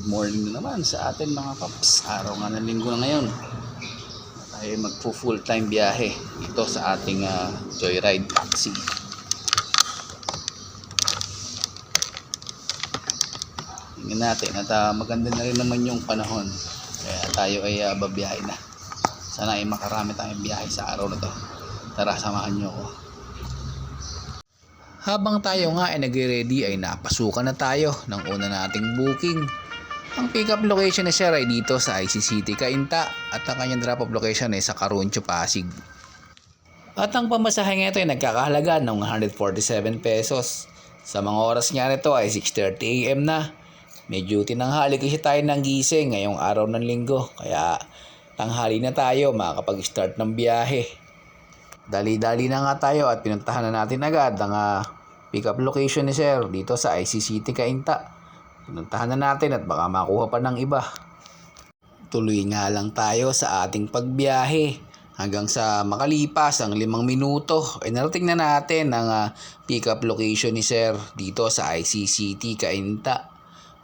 morning na naman sa atin mga paps. Araw nga ng linggo na ngayon. Tayo magpo-full time biyahe dito sa ating Joyride taxi. Tingnan natin at maganda na rin naman yung panahon. Kaya tayo ay babiyahe na. Sana ay makarami tayong biyahe sa araw na to. Tara, samahan nyo ko. Habang tayo nga ay nagre-ready ay napasukan na tayo ng una nating booking. Ang pick-up location ni Sir ay dito sa IC City, Cainta at ang kanyang drop-off location ay sa Caruncho, Pasig. At ang pamasahe nito ay nagkakahalaga ng 147 pesos. Sa mga oras nga nito ay 6:30 AM na. Medyo tinanghali kasi tayo ng gising ngayong araw ng linggo, kaya tanghali na tayo makakapag-start ng biyahe. Dali-dali na nga tayo at pinuntahan na natin agad ang pick-up location ni Sir dito sa IC City, Cainta. Pinuntahan na natin at baka makuha pa ng iba. Tuloy nga lang tayo sa ating pagbiyahe hanggang sa makalipas ang 5 minuto ay narating na natin ang pick-up location ni Sir dito sa IC City, Cainta.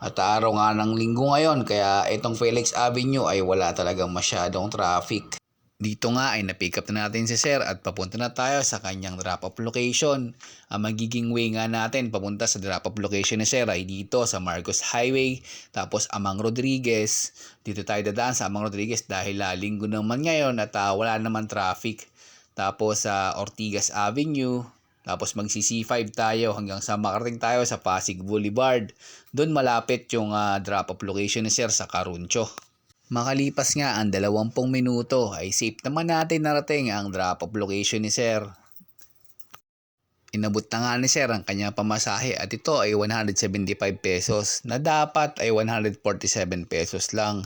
At araw nga ng linggo ngayon kaya itong Felix Avenue ay wala talagang masyadong traffic. Dito nga ay na-pick up na natin si Sir at papunta na tayo sa kanyang drop-off location. Ang magiging way nga natin papunta sa drop-off location ni Sir ay dito sa Marcos Highway, tapos Amang Rodriguez. Dito tayo dadaan sa Amang Rodriguez dahil linggo naman ngayon at wala naman traffic. Tapos sa Ortigas Avenue, tapos magsi C5 tayo hanggang sa makarating tayo sa Pasig Boulevard. Doon malapit yung drop-off location ni Sir sa Caruncho. Makalipas nga ang 20 minuto ay safe naman natin narating ang drop-off location ni Sir. Inabot na nga ni Sir ang kanyang pamasahe at ito ay 175 pesos na dapat ay 147 pesos lang.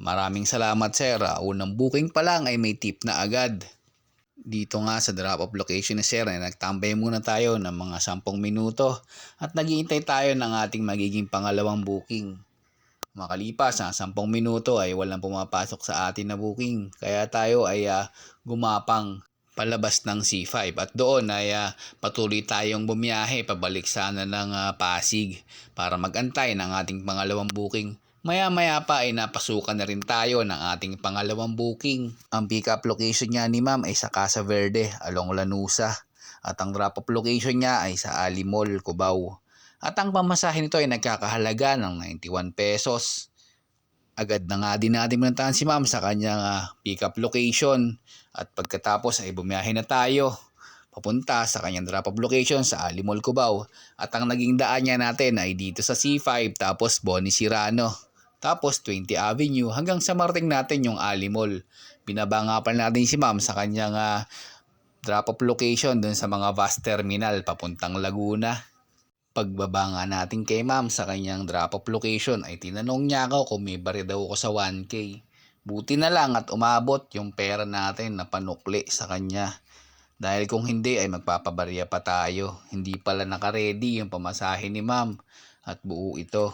Maraming salamat Sir. Unang booking pa lang ay may tip na agad. Dito nga sa drop-off location ni Sir ay nagtambay muna tayo ng mga 10 minuto at naghihintay tayo ng ating magiging pangalawang booking. Makalipas ang 10 minuto ay walang pumapasok sa atin na booking. Kaya tayo ay gumapang palabas ng C5 at doon ay patuloy tayong bumiyahe pabalik sana ng Pasig para magantay ng ating pangalawang booking. Maya-maya pa ay napasukan na rin tayo ng ating pangalawang booking. Ang pick-up location niya ni Ma'am ay sa Casa Verde, along Lanusa. At ang drop-off location niya ay sa Ali Mall, Cubao. At ang pamasahe nito ay nagkakahalaga ng 91 pesos. Agad na nga din natin pinuntahan si Ma'am sa kanyang pick-up location. At pagkatapos ay bumiyahe na tayo papunta sa kanyang drop-off location sa Ali Mall, Cubao. At ang naging daan niya natin ay dito sa C5 tapos Boni Cirano. Tapos 20 Avenue hanggang sa marating natin yung Ali Mall. Binaba nga pa natin si Ma'am sa kanyang drop-off location dun sa mga bus terminal papuntang Laguna. Pagbaba nga natin kay Ma'am sa kanyang drop-off location ay tinanong niya ako kung may bari daw ako sa 1K. Buti na lang at umabot yung pera natin na panukli sa kanya. Dahil kung hindi ay magpapabarya pa tayo. Hindi pala nakaredy yung pamasahe ni Ma'am at buo ito.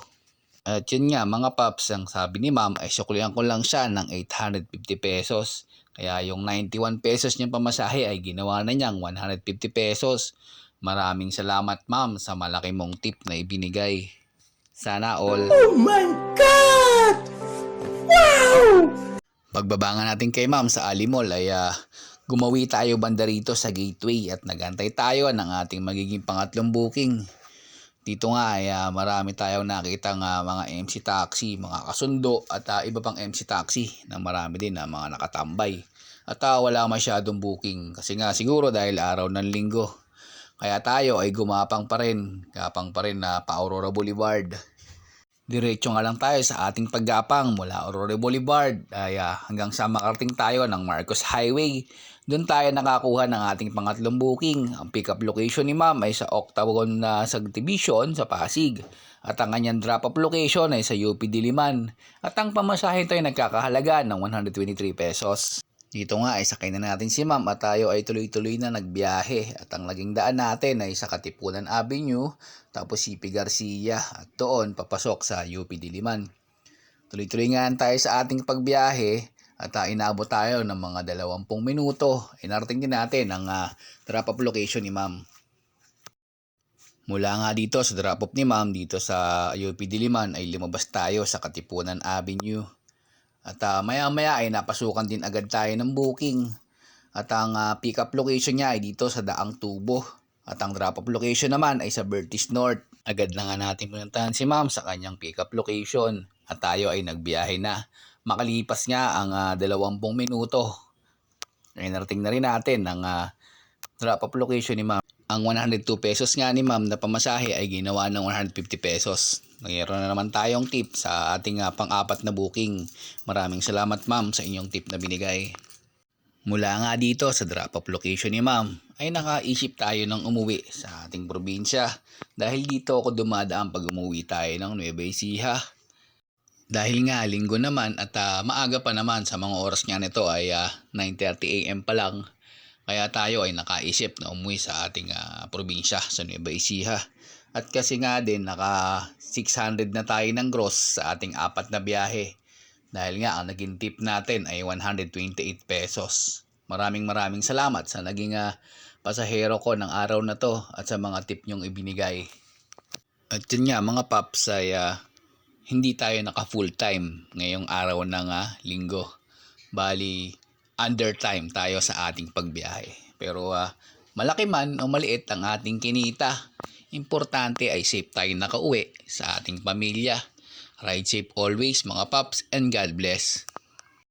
At yun nga mga paps, ang sabi ni Ma'am ay suklihan ko lang siya ng 850 pesos. Kaya yung 91 pesos niyang pamasahe ay ginawa na niyang 150 pesos. Maraming salamat Ma'am sa malaki mong tip na ibinigay. Sana all. Oh my God! Wow! Pagbaba nga natin kay Ma'am sa Ali Mall ay gumawi tayo banda rito sa gateway at nagantay tayo ng ating magiging pangatlong booking. Dito nga ay marami tayong nakitang mga MC taxi, mga kasundo at iba pang MC taxi na marami din na mga nakatambay. At wala masyadong booking kasi nga siguro dahil araw ng linggo. Kaya tayo ay gumapang pa rin na pa Aurora Boulevard. Diretso nga lang tayo sa ating paggapang mula Aurora Boulevard ay hanggang sa makarating tayo ng Marcos Highway. Doon tayo nakakuha ng ating pangatlong booking. Ang pick-up location ni Ma'am ay sa Octagon Subdivision sa Pasig. At ang kanyang drop-off location ay sa UP Diliman. At ang pamasahe ito ay nagkakahalaga ng 123 pesos. Dito nga ay sakay na natin si Ma'am at tayo ay tuloy-tuloy na nagbiyahe. At ang naging daan natin ay sa Katipunan Avenue, tapos CP Garcia at doon papasok sa UP Diliman. Tuloy-tuloy nga tayo sa ating pagbiyahe at inabot tayo ng mga 20 minuto. Inarating din natin ang drop-off location ni Ma'am. Mula nga dito sa drop off ni ma'am dito sa UP Diliman ay lumabas tayo sa Katipunan Avenue. At maya-maya ay napasukan din agad tayo ng booking. At ang pick up location niya ay dito sa Daang Tubo. At ang drop off location naman ay sa Bertis North. Agad na nga natin pinuntahan si ma'am sa kanyang pick up location. At tayo ay nagbiyahe na. Makalipas nga ang 20 minuto. Ay narating na rin natin ang drop off location ni ma'am. Ang 102 pesos nga ni ma'am na pamasahe ay ginawa ng 150 pesos. Mayroon na naman tayong tip sa ating pang-apat na booking. Maraming salamat ma'am sa inyong tip na binigay. Mula nga dito sa drop-off location ni ma'am ay nakaisip tayo ng umuwi sa ating probinsya. Dahil dito ako dumadaan pag umuwi tayo ng Nueva Ecija. Dahil nga linggo naman at maaga pa naman sa mga oras nga nito ay 9:30 AM pa lang. Kaya tayo ay nakaisip na umuwi sa ating probinsya sa Nueva Ecija. At kasi nga din naka 600 na tayo ng gross sa ating apat na biyahe. Dahil nga ang naging tip natin ay 128 pesos. Maraming salamat sa naging pasahero ko ng araw na to at sa mga tip nyong ibinigay. At yun nga mga paps ay hindi tayo naka full time ngayong araw ng linggo. Bali under time tayo sa ating pagbiyahe. Pero malaki man o maliit ang ating kinita, importante ay safe tayo nakauwi sa ating pamilya. Ride safe always mga paps and God bless.